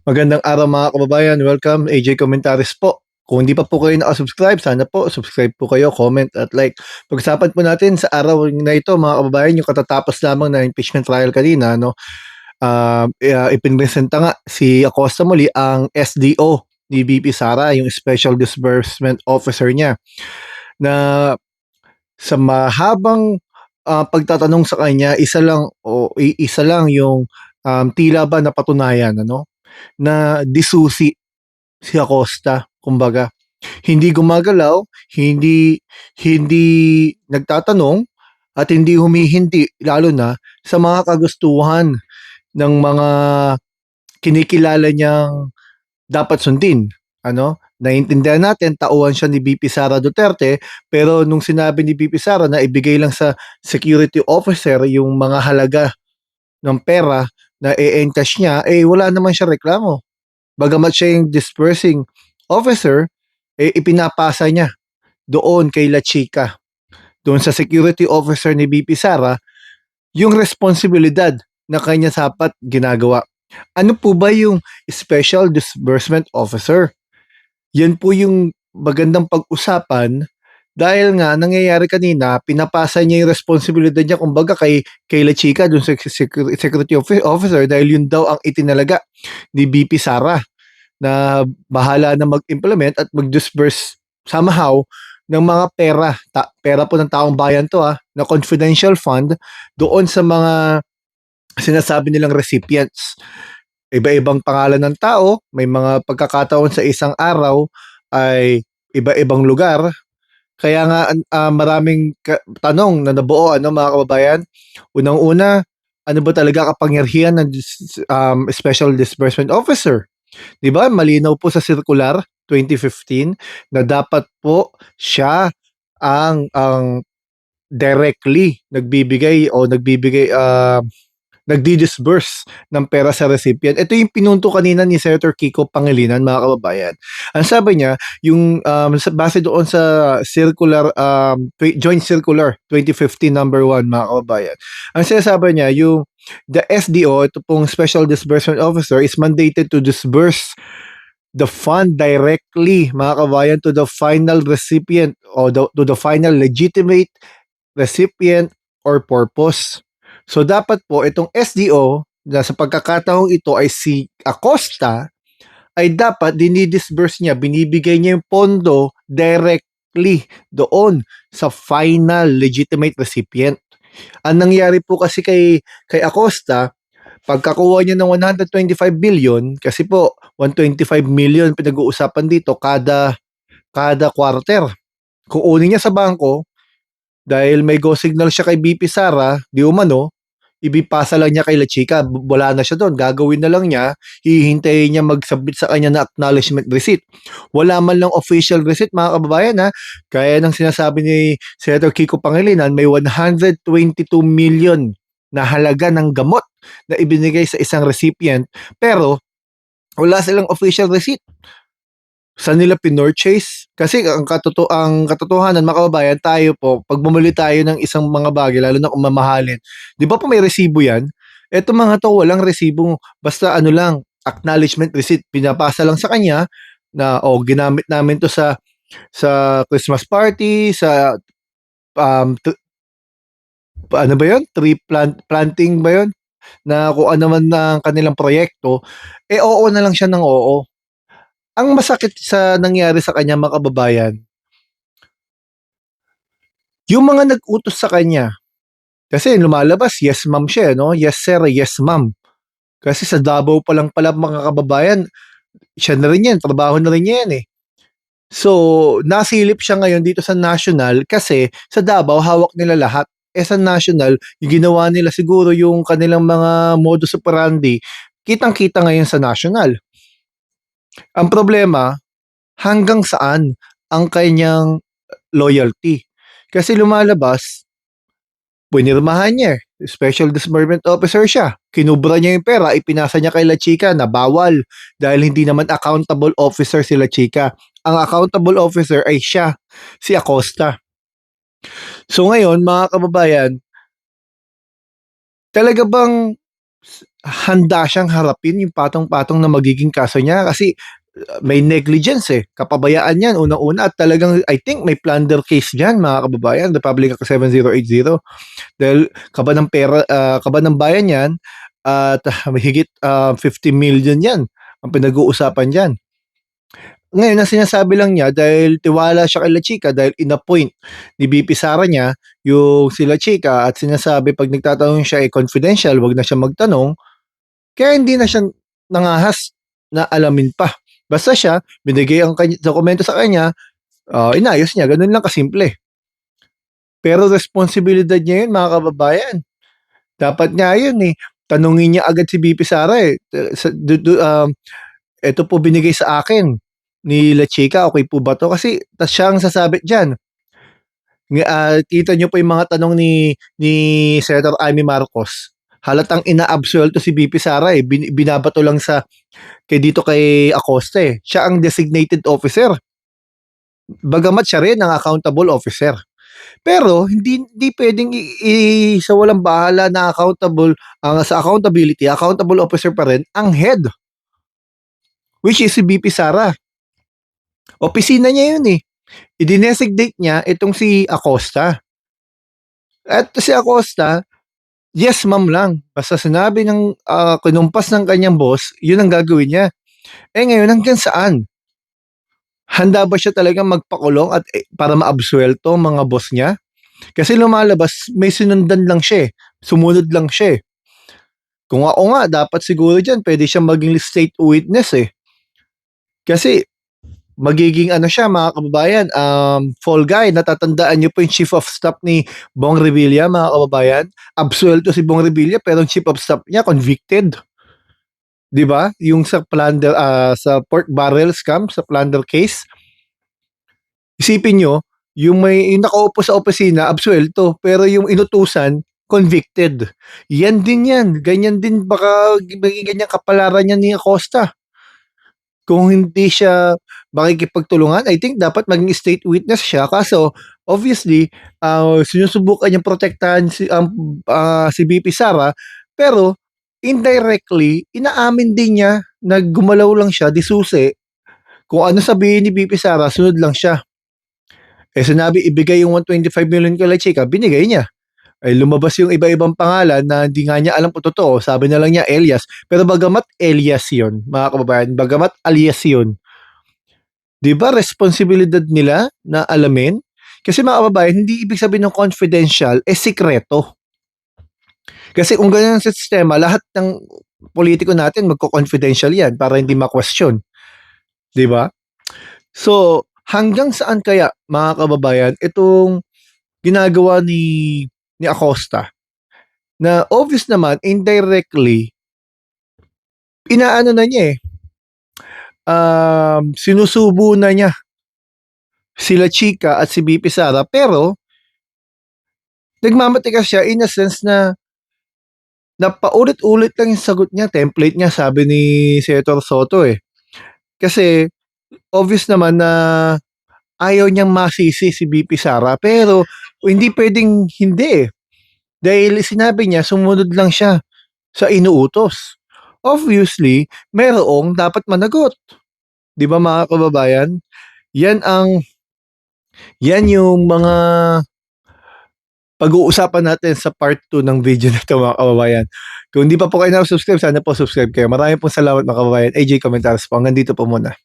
Magandang araw mga kababayan. Welcome, AJ Commentaries po. Kung hindi pa po kayo nakasubscribe, sana po subscribe po kayo, comment at like. Pag-usapan po natin sa araw na ito mga kababayan, yung katatapos lamang na impeachment trial kanina, no? Ipinresenta nga si Acosta muli ang SDO ni VP Sara, yung Special Disbursement Officer niya, na sa mahabang pagtatanong sa kanya, isa lang yung tila ba napatunayan, ano? Na disusi si Acosta, kumbaga. Hindi gumagalaw, hindi hindi nagtatanong at hindi humihindi lalo na sa mga kagustuhan ng mga kinikilala niyang dapat sundin. Ano? Naiintindihan natin, tauhan siya ni VP Sara Duterte, pero nung sinabi ni VP Sara na ibigay lang sa security officer yung mga halaga ng pera na e-encash niya, eh wala naman siya reklamo. Bagamat siya yung dispersing officer, eh ipinapasa niya doon kay La Chica, doon sa security officer ni BP Sara, yung responsibilidad na kanya dapat ginagawa. Ano po ba yung Special Disbursement Officer? Yan po yung magandang pag-usapan dahil nga nangyayari kanina, pinapasa niya yung responsibilidad niya kumbaga kay La Chica, doon sa security officer dahil yun daw ang itinalaga ni BP Sara na bahala na mag-implement at mag-disburse somehow ng mga pera po ng taong bayan to na confidential fund doon sa mga sinasabi nilang recipients. Iba-ibang pangalan ng tao, may mga pagkakataon sa isang araw ay iba-ibang lugar. Kaya nga maraming tanong na nabuo mga kababayan. Unang-una, ano ba talaga kapangyarihan ng Special Disbursement Officer? 'Di ba malinaw po sa Circular 2015 na dapat po siya ang directly nagdi-disburse ng pera sa recipient. Ito yung pinunto kanina ni Senator Kiko Pangilinan, mga kababayan. Ang sabi niya, yung base doon sa Joint Circular 2015 number 1, mga kababayan. Ang sinasabi niya, yung the SDO, ito pong Special Disbursement Officer, is mandated to disburse the fund directly, mga kabayan, to the final recipient or to the final legitimate recipient or purpose. So dapat po itong SDO na sa pagkakataong ito ay si Acosta ay dapat dinidisburse niya, binibigay niya yung pondo directly doon sa final legitimate recipient. Ang nangyari po kasi kay Acosta, pagkakuha niya ng 125 billion, kasi po 125 million pinag-uusapan dito kada quarter. Kukunin niya sa bangko, dahil may go signal siya kay BP Sara, di umano, ibipasa lang niya kay La Chica. Wala na siya doon. Gagawin na lang niya, hihintayin niya mag-submit sa kanya na acknowledgement receipt. Wala man lang official receipt, mga kababayan Kaya nang sinasabi ni Senator Kiko Pangilinan, may 122 million na halaga ng gamot na ibinigay sa isang recipient. Pero, wala silang official receipt. Saan nila pinurchase? Kasi ang katotohanan, mga kababayan, tayo po, pag bumili tayo ng isang mga bagay, lalo na kung mamahalin, di ba po may resibo yan? Eto mga to, walang resibo, basta ano lang, acknowledgement receipt, pinapasa lang sa kanya na, ginamit namin to sa Christmas party, sa, ano ba yun? Planting ba yun? Na kung ano man ang kanilang proyekto, oo na lang siya ng oo. Ang masakit sa nangyari sa kanya, mga kababayan, yung mga nag-utos sa kanya, kasi lumalabas, yes ma'am siya, no? Yes sir, yes ma'am. Kasi sa Davao pa lang pala, mga kababayan, siya na rin yan, trabaho na rin niya yan eh. So, nasilip siya ngayon dito sa national kasi sa Davao, hawak nila lahat. Sa national, yung ginawa nila siguro yung kanilang mga modus operandi, kitang-kita ngayon sa national. Ang problema, hanggang saan ang kanyang loyalty? Kasi lumalabas, pinirmahan niya Special Disbursement Officer siya. Kinubra niya yung pera, ipinasa niya kay La Chica na bawal dahil hindi naman accountable officer si La Chica. Ang accountable officer ay siya, si Acosta. So ngayon, mga kababayan, talaga bang handa siyang harapin yung patong-patong na magiging kaso niya kasi may negligence eh. Kapabayaan yan, unang-una at talagang I think may plunder case diyan mga kababayan, Republic Act 7080. Dahil kaba ng pera, kaba ng bayan yan at mahigit 50 million yan ang pinag-uusapan diyan. Ngayon, ang sinasabi lang niya dahil tiwala siya kay La Chica dahil in-appoint ni VP Sara niya yung si La Chica at sinasabi pag nagtatanong siya ay confidential, wag na siya magtanong, kaya hindi na siya nangahas na alamin pa. Basta siya, binigay ang dokumento sa kanya, inayos niya. Ganun lang kasimple. Pero responsibilidad niya yun, mga kababayan. Dapat nga yun eh. Tanungin niya agad si BP Sara eh. Ito po binigay sa akin ni La Chica, okay po ba to? Kasi siya ang sasabit dyan. Kita niyo po yung mga tanong ni Senator Amy Marcos. Halatang inaabsuelto si BP Sara eh. Binabato lang kay Acosta eh. Siya ang designated officer. Bagamat siya rin ang accountable officer. Pero hindi pwedeng sa walang bahala na accountable sa accountable officer pa rin ang head, which is si BP Sara. Opisina niya yun eh. I-designate niya itong si Acosta. At si Acosta, yes ma'am lang. Basta sinabi ng kinumpas ng kanyang boss, yun ang gagawin niya. Ngayon hanggang saan? Handa ba siya talagang magpakulong at para maabsuelto mga boss niya? Kasi lumalabas, may sinundan lang siya eh. Sumunod lang siya eh. Kung ako nga, dapat siguro dyan, pwede siyang maging state witness eh. Kasi, magiging ano siya mga kababayan, fall guy, natatandaan niyo po yung chief of staff ni Bong Revilla mga kababayan. Absuelto si Bong Revilla pero yung chief of staff niya convicted. 'Di ba? Yung sa plunder sa pork barrel scam, sa plunder case. Isipin nyo, yung nakaupo sa opisina, absuelto, pero yung inutusan, convicted. Yan din yan. Ganyan din baka maging ganyan kapalaran niya ni Acosta. Kung hindi siya makikipagtulungan, I think dapat maging state witness siya. Kaso, obviously, sinusubukan niyang protektahan si BP Sara, pero indirectly, inaamin din niya na gumalaw lang siya, disuse. Kung ano sabihin ni BP Sara, sunod lang siya. Sinabi ibigay yung 125 million kay La Chica, binigay niya. Lumabas yung iba-ibang pangalan na hindi nga niya alam kung totoo. Sabi na lang niya Elias. Pero bagamat Elias yun, mga kababayan, bagamat alias yun, di ba responsibilidad nila na alamin? Kasi mga kababayan, hindi ibig sabihin ng confidential, sikreto. Kasi kung ganyan sa sistema, lahat ng politiko natin magko-confidential yan para hindi ma-question. Di ba? So, hanggang saan kaya, mga kababayan, itong ginagawa ni Acosta na obvious naman indirectly inaano na niya sinusubo na niya sila Chica at si BP Sara pero nagmamatigas siya in a sense na napaulit-ulit lang yung sagot niya, template niya sabi ni Senator Soto kasi obvious naman na ayaw niyang masisi si BP Sara pero hindi pwedeng hindi dahil sinabi niya sumunod lang siya sa inuutos. Obviously, merong dapat managot. 'Di ba mga kababayan? Yan yung mga pag-uusapan natin sa part 2 ng video na ito mga kababayan. Kung hindi pa po kayo na-subscribe, sana po subscribe kayo. Maraming pong salamat mga kababayan. AJ Comentaries po. Hanggang dito po muna.